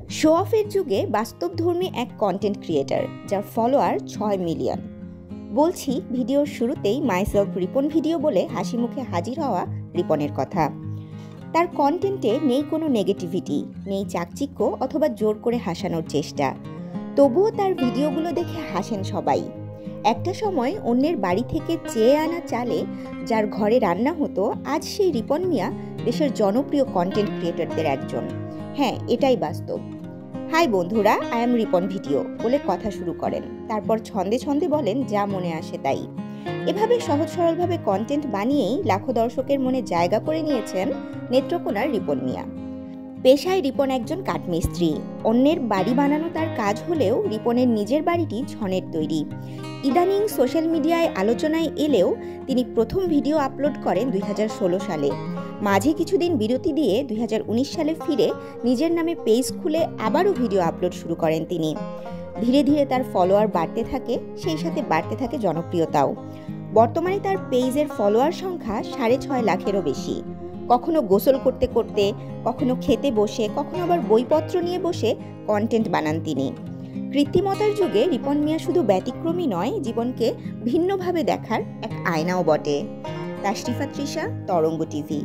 Show অফের যুগে বাস্তবধর্মী এক কন্টেন্ট ক্রিয়েটার যার ফলোয়ার 6 মিলিয়ন। বলছি ভিডিওর শুরুতেই মাইসেলফ রিপন ভিডিও বলে হাসি মুখে হাজির হওয়া রিপনের কথা। তার কন্টেন্টে নেই কোনো নেগেটিভিটি, নেই চাকচিক্য অথবা জোর করে হাসানোর চেষ্টা। তবুও তার ভিডিওগুলো দেখে হাসেন সবাই। একটা সময় অন্যের বাড়ি থেকে চেয়ে আনা চালে যার ঘরে রান্না হতো, আজ সেই রিপন মিয়া দেশের জনপ্রিয় কন্টেন্ট ক্রিয়েটরদের একজন। হ্যাঁ, এটাই বাস্তব। হাই বন্ধুরা, আই এম রিপন ভিডিও বলে কথা শুরু করেন, তারপর ছন্দে ছন্দে বলেন যা মনে আসে তাই। এভাবে সহজ সরলভাবে কন্টেন্ট বানিয়েই লাখো দর্শকের মনে জায়গা করে নিয়েছেন নেত্রকোনার রিপন মিয়া। পেশায় রিপন একজন কাঠমিস্ত্রি। অন্যের বাড়ি বানানো তার কাজ হলেও রিপনের নিজের বাড়িটি ছনের তৈরি। ইদানিং সোশ্যাল মিডিয়ায় আলোচনায় এলেও তিনি প্রথম ভিডিও আপলোড করেন 2016 সালে। মাঝে কিছুদিন বিরতি দিয়ে 2019 সালে ফিরে নিজের নামে পেজ খুলে আবারও ভিডিও আপলোড শুরু করেন তিনি। ধীরে ধীরে তার ফলোয়ার বাড়তে থাকে, সেই সাথে বাড়তে থাকে জনপ্রিয়তাও। বর্তমানে তার পেজের ফলোয়ার সংখ্যা 6.5 লাখেরও বেশি। কখনো গোসল করতে করতে, কখনো খেতে বসে, কখনো আবার বইপত্র নিয়ে বসে কন্টেন্ট বানান তিনি। কৃত্রিমতার যুগে রিপন মিয়া শুধু ব্যতিক্রমী নয়, জীবনকে ভিন্নভাবে দেখার এক আয়নাও বটে। তাশরিফা তৃষা, তরঙ্গ টিভি।